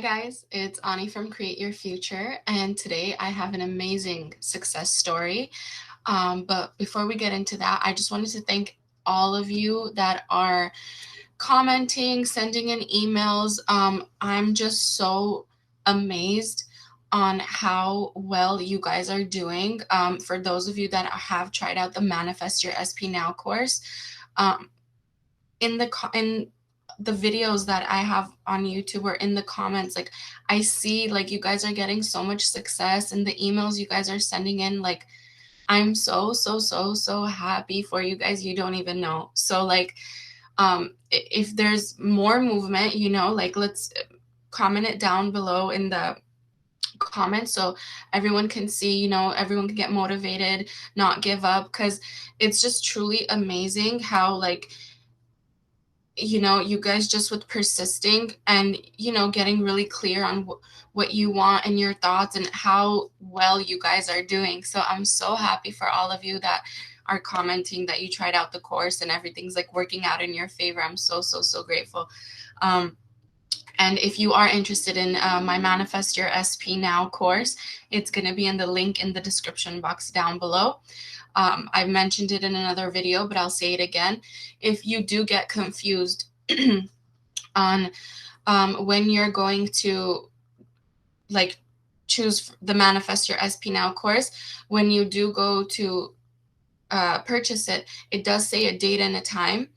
Guys, it's Ani from Create Your Future, and today I have an amazing success story. But before we get into that, I just wanted to thank all of you that are commenting, sending in emails. I'm just so amazed on how well you guys are doing. For those of you that have tried out the Manifest Your SP Now course, um, in the videos that I have on YouTube or in the comments, like I see like you guys are getting so much success and the emails you guys are sending in, like I'm so happy for you guys. You don't even know. So like if there's more movement, like let's comment it down below in the comments so everyone can see, everyone can get motivated, not give up, because it's just truly amazing how like you guys just with persisting and getting really clear on what you want and your thoughts and how well you guys are doing. So I'm so happy for all of you that are commenting that you tried out the course and everything's like working out in your favor. I'm so grateful. And if you are interested in my Manifest Your SP Now course, it's going to be in the link in the description box down below. I've mentioned it in another video, but I'll say it again. If you do get confused on when you're going to like choose the Manifest Your SP Now course, when you do go to purchase it, it does say a date and a time.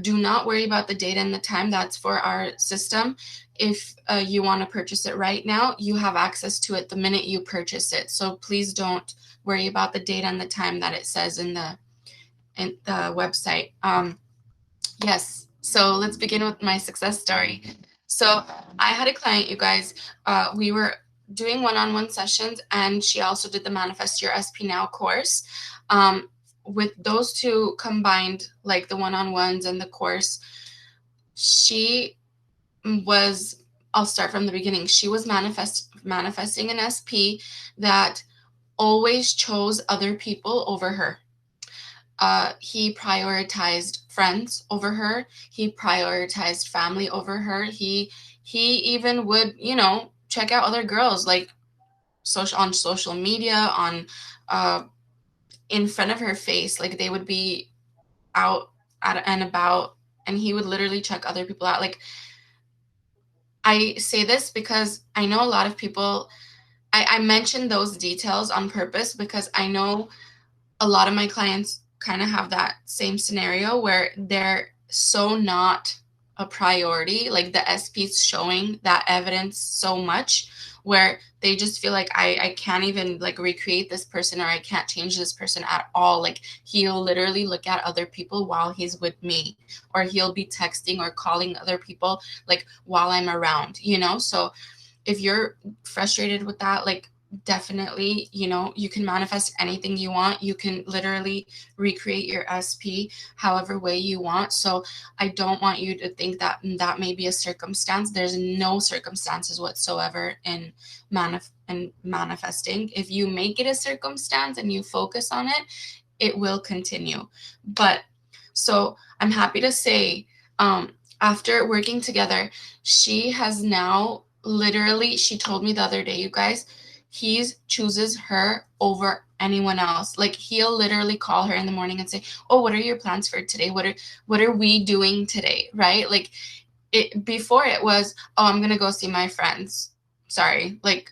Do not worry about the date and the time. That's for our system. If you want to purchase it right now, you have access to it the minute you purchase it. So please don't worry about the date and the time that it says in the website. Yes. So let's begin with my success story. So I had a client, you guys. We were doing one-on-one sessions, and she also did the Manifest Your SP Now course. With those two combined, like the one-on-ones and the course, she was, I'll start from the beginning. She was manifesting an SP that always chose other people over her. He prioritized friends over her. He prioritized family over her. He even would, check out other girls like on social media, on in front of her face. Like they would be out and about, and he would literally check other people out. Like I say this because I know a lot of people. I mentioned those details on purpose because I know a lot of my clients kind of have that same scenario where they're so not a priority. Like the SP's showing that evidence so much where they just feel like I can't even like recreate this person, or I can't change this person at all. Like he'll literally look at other people while he's with me, or he'll be texting or calling other people like while I'm around, So if you're frustrated with that, like definitely, you can manifest anything you want. You can literally recreate your SP however way you want. So I don't want you to think that that may be a circumstance. There's no circumstances whatsoever in manifesting. If you make it a circumstance and you focus on it, it will continue. But so I'm happy to say, after working together, she has now literally, she told me the other day, you guys, he chooses her over anyone else. Like he'll literally call her in the morning and say, "Oh, what are your plans for today? What are we doing today?" Right? Like it before it was, "Oh, I'm gonna go see my friends. Sorry, like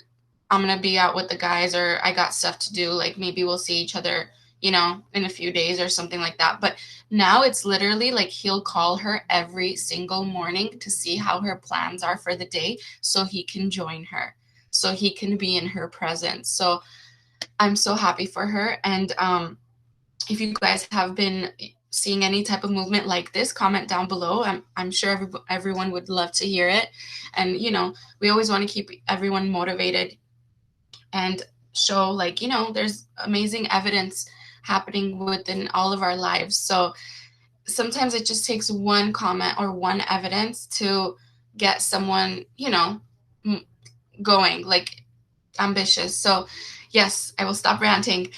I'm gonna be out with the guys, or I got stuff to do. Like maybe we'll see each other, in a few days or something like that." But now it's literally like he'll call her every single morning to see how her plans are for the day so he can join her, so he can be in her presence. So I'm so happy for her. And if you guys have been seeing any type of movement like this, comment down below. I'm sure everyone would love to hear it. And, we always want to keep everyone motivated and show like, there's amazing evidence happening within all of our lives. So sometimes it just takes one comment or one evidence to get someone, going, like ambitious. So yes, I will stop ranting.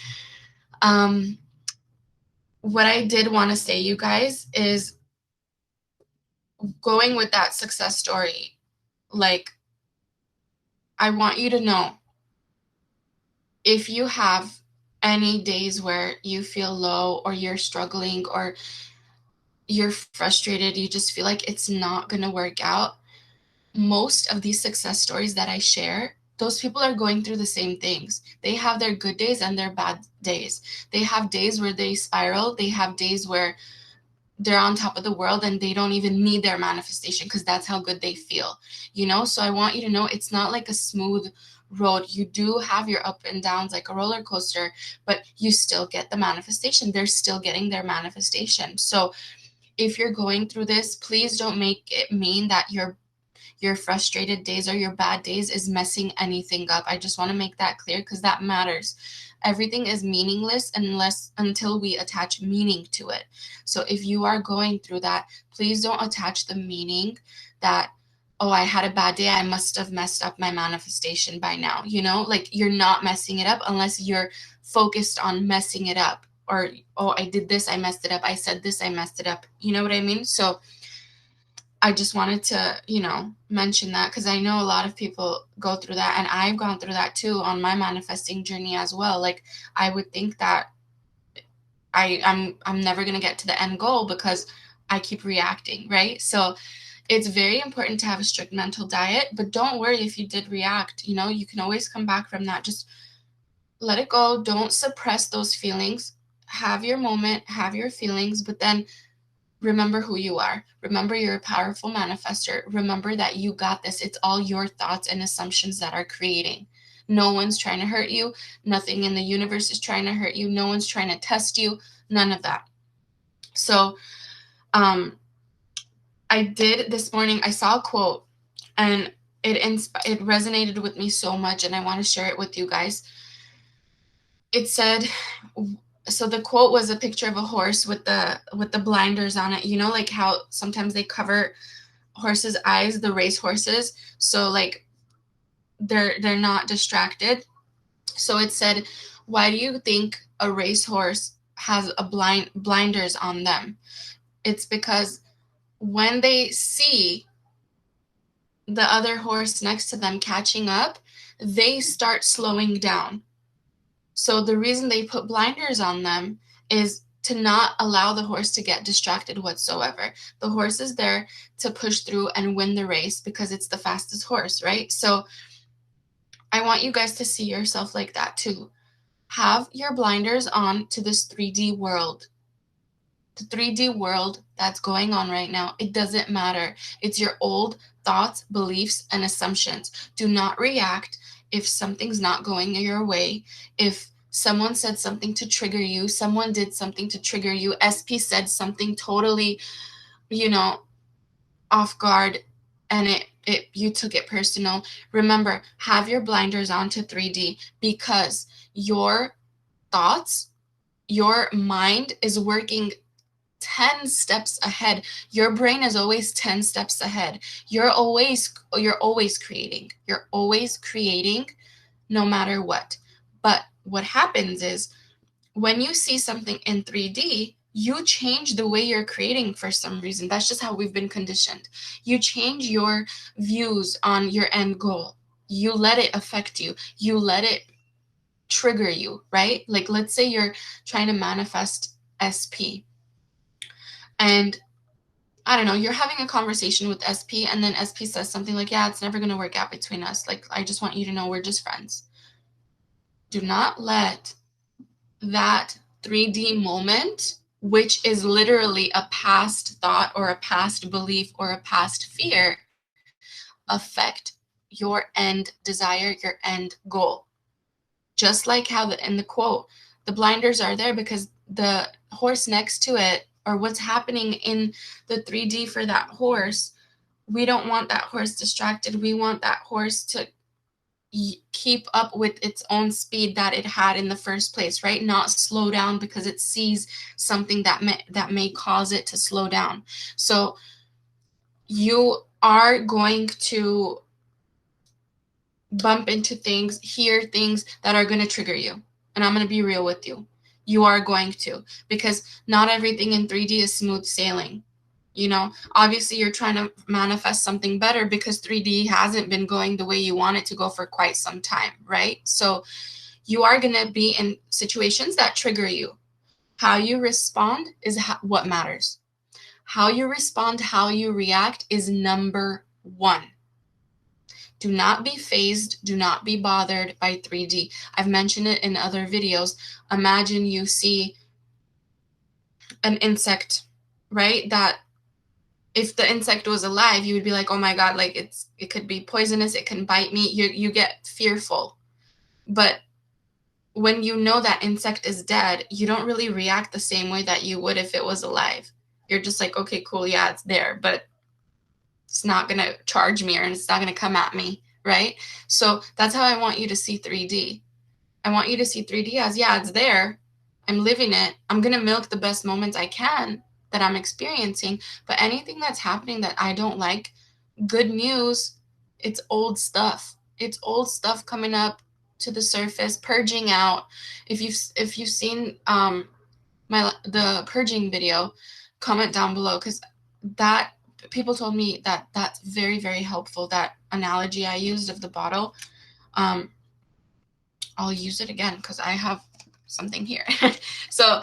What I did want to say, you guys, is going with that success story, like I want you to know, if you have any days where you feel low or you're struggling or you're frustrated, you just feel like it's not going to work out, most of these success stories that I share, those people are going through the same things. They have their good days and their bad days. They have days where they spiral. They have days where they're on top of the world and they don't even need their manifestation because that's how good they feel, you know? So I want you to know, it's not like a smooth road. You do have your up and downs like a roller coaster, but you still get the manifestation. They're still getting their manifestation. So if you're going through this, please don't make it mean that your frustrated days or your bad days is messing anything up. I just want to make that clear because that matters. Everything is meaningless until we attach meaning to it. So if you are going through that, please don't attach the meaning that, oh, I had a bad day, I must have messed up my manifestation by now. You know, like, you're not messing it up unless you're focused on messing it up. Or, oh, I did this, I messed it up. I said this, I messed it up. You know what I mean? So I just wanted to, mention that because I know a lot of people go through that, and I've gone through that too on my manifesting journey as well. Like, I would think that I'm never gonna get to the end goal because I keep reacting, right? So it's very important to have a strict mental diet, but don't worry if you did react. You can always come back from that. Just let it go. Don't suppress those feelings. Have your moment, have your feelings, but then remember who you are. Remember you're a powerful manifester. Remember that you got this. It's all your thoughts and assumptions that are creating. No one's trying to hurt you. Nothing in the universe is trying to hurt you. No one's trying to test you. None of that. So, I did this morning, I saw a quote, and it resonated with me so much, and I want to share it with you guys. It said, so the quote was a picture of a horse with the blinders on it. Like how sometimes they cover horses' eyes, the race horses, so like they're not distracted. So it said, why do you think a racehorse has a blinders on them? It's because when they see the other horse next to them catching up, they start slowing down. So the reason they put blinders on them is to not allow the horse to get distracted whatsoever. The horse is there to push through and win the race because it's the fastest horse, right? So I want you guys to see yourself like that too. Have your blinders on to this 3D world. The 3D world that's going on right now, it doesn't matter. It's your old thoughts, beliefs, and assumptions. Do not react if something's not going your way. If someone said something to trigger you, someone did something to trigger you, SP said something totally, off guard, and you took it personal. Remember, have your blinders on to 3D because your thoughts, your mind is working 10 steps ahead. Your brain is always 10 steps ahead. You're always creating. You're always creating no matter what. But what happens is when you see something in 3D, you change the way you're creating for some reason. That's just how we've been conditioned. You change your views on your end goal. You let it affect you. You let it trigger you, right? Like, let's say you're trying to manifest SP. And I don't know, you're having a conversation with SP, and then SP says something like, yeah, it's never going to work out between us. Like, I just want you to know we're just friends. Do not let that 3D moment, which is literally a past thought or a past belief or a past fear, affect your end desire, your end goal. Just like how in the quote, the blinders are there because the horse next to it, or what's happening in the 3D for that horse, we don't want that horse distracted. We want that horse to keep up with its own speed that it had in the first place, right? Not slow down because it sees something that may cause it to slow down. So you are going to bump into things, hear things that are going to trigger you. And I'm going to be real with you. You are going to, because not everything in 3D is smooth sailing. You know, obviously you're trying to manifest something better because 3D hasn't been going the way you want it to go for quite some time, right? So you are going to be in situations that trigger you. How you respond is what matters. How you respond, how you react is number one. Do not be phased. Do not be bothered by 3D. I've mentioned it in other videos. Imagine you see an insect, right? That if the insect was alive, you would be like, oh my God, like it could be poisonous. It can bite me. You get fearful. But when you know that insect is dead, you don't really react the same way that you would if it was alive. You're just like, okay, cool. Yeah, it's there, but it's not going to charge me or it's not going to come at me, right? So that's how I want you to see 3D. I want you to see 3D as, yeah, it's there. I'm living it. I'm going to milk the best moments I can that I'm experiencing. But anything that's happening that I don't like, good news, it's old stuff. It's old stuff coming up to the surface, purging out. If you've seen the purging video, comment down below, because that people told me that that's very, very helpful. That analogy I used of the bottle, I'll use it again because I have something here. So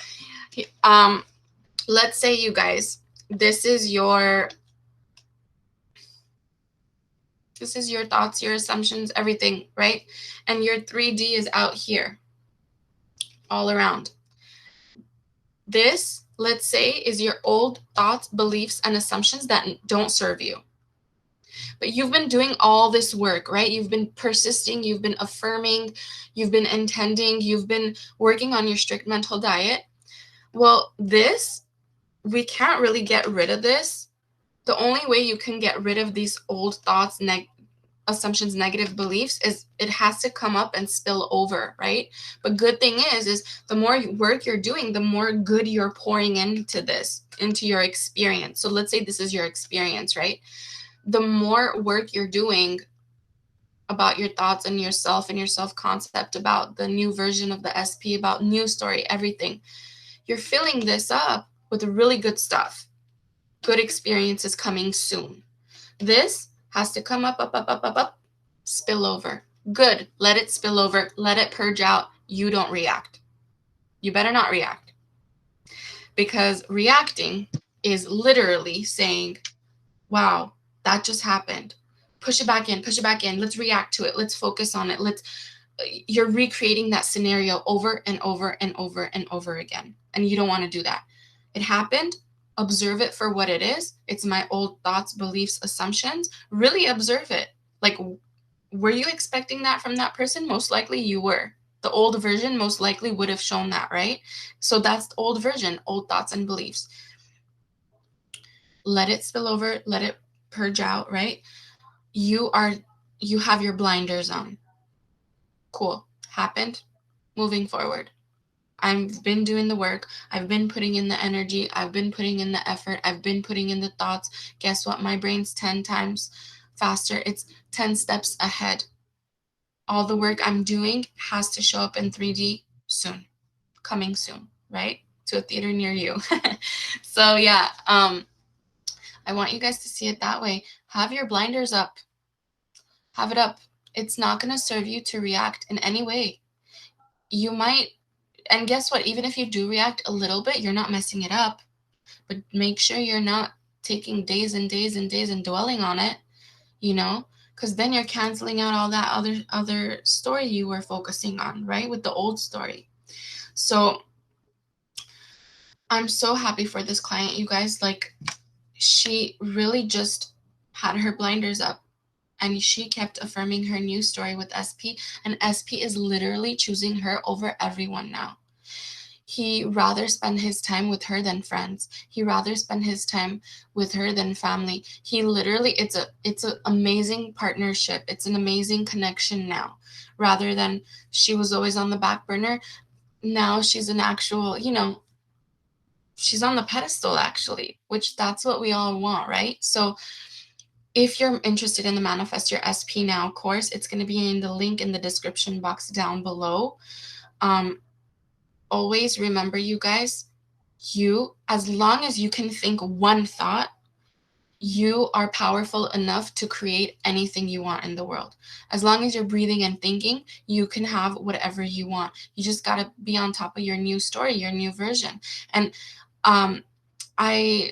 let's say you guys, this is your thoughts, your assumptions, everything, right? And your 3D is out here all around. This, let's say, is your old thoughts, beliefs, and assumptions that don't serve you. But you've been doing all this work, right? You've been persisting, you've been affirming, you've been intending, you've been working on your strict mental diet. Well, we can't really get rid of this. The only way you can get rid of these old thoughts, assumptions, negative beliefs, is it has to come up and spill over, right? But good thing is the more work you're doing, the more good you're pouring into your experience. So let's say this is your experience, right? The more work you're doing about your thoughts and yourself and your self-concept, about the new version of the SP, about new story, everything, you're filling this up with really good stuff. Good experiences coming soon. This has to come up, spill over. Good. Let it spill over. Let it purge out. You don't react. You better not react. Because reacting is literally saying, wow, that just happened. Push it back in. Let's react to it. Let's focus on it. You're recreating that scenario over and over and over and over again. And you don't want to do that. It happened. Observe it for what it is. It's my old thoughts, beliefs, assumptions. Really observe it. Like, were you expecting that from that person? Most likely you were. The old version most likely would have shown that, right? So that's the old version, old thoughts and beliefs. Let it spill over. Let it purge out, right? You have your blinders on. Cool. Happened. Moving forward. I've been doing the work. I've been putting in the energy. I've been putting in the effort. I've been putting in the thoughts. Guess what? My brain's 10 times faster. It's 10 steps ahead. All the work I'm doing has to show up in 3D soon. Coming soon, right? To a theater near you. So yeah, I want you guys to see it that way. Have your blinders up. Have it up. It's not going to serve you to react in any way. You might, and guess what? Even if you do react a little bit, you're not messing it up. But make sure you're not taking days and days and days and dwelling on it, because then you're canceling out all that other story you were focusing on, right? With the old story. So I'm so happy for this client, you guys. Like, she really just had her blinders up. And she kept affirming her new story with SP. And SP is literally choosing her over everyone now. He rather spend his time with her than friends. He rather spend his time with her than family. He literally, it's an amazing partnership. It's an amazing connection now. Rather than she was always on the back burner, now she's an actual, she's on the pedestal actually, which that's what we all want, right? So if you're interested in the Manifest Your SP Now course, it's going to be in the link in the description box down below. Always remember, you guys, as long as you can think one thought, you are powerful enough to create anything you want in the world. As long as you're breathing and thinking, you can have whatever you want. You just got to be on top of your new story, your new version. And um, I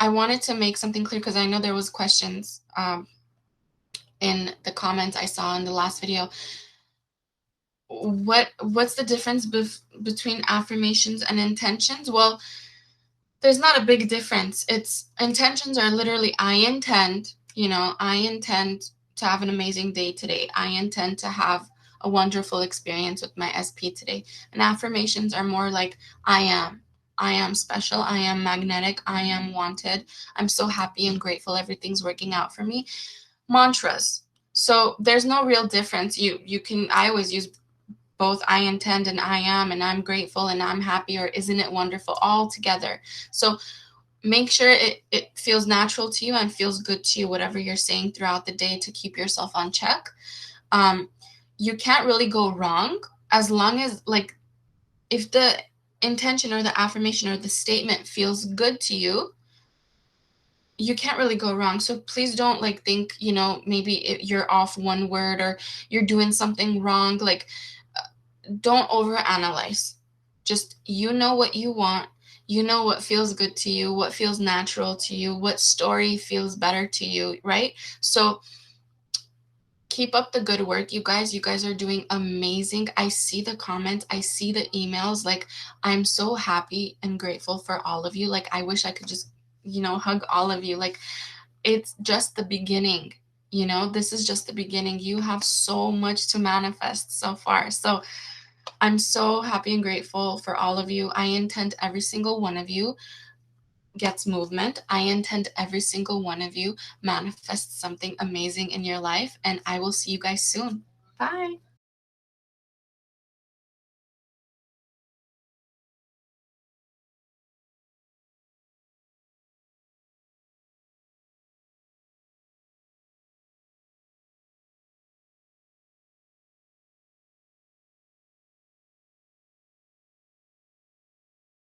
wanted to make something clear because I know there was questions in the comments I saw in the last video. What's the difference between affirmations and intentions? Well, there's not a big difference. It's intentions are literally, I intend, I intend to have an amazing day today. I intend to have a wonderful experience with my SP today. And affirmations are more like, I am. I am special. I am magnetic. I am wanted. I'm so happy and grateful. Everything's working out for me. Mantras. So there's no real difference. I always use both I intend and I am, and I'm grateful and I'm happy, or isn't it wonderful, all together. So make sure it feels natural to you and feels good to you, whatever you're saying throughout the day to keep yourself on check. You can't really go wrong as long as, like, if the intention or the affirmation or the statement feels good to you, you can't really go wrong. So please don't think, maybe you're off one word or you're doing something wrong. Like, don't overanalyze. Just, what you want. What feels good to you, what feels natural to you, what story feels better to you, right? So keep up the good work, you guys. You guys are doing amazing. I see the comments, I see the emails. Like, I'm so happy and grateful for all of you. Like, I wish I could just, hug all of you. Like, it's just the beginning. This is just the beginning. You have so much to manifest so far. So I'm so happy and grateful for all of you. I intend every single one of you gets movement. I intend every single one of you manifests something amazing in your life. And I will see you guys soon. Bye.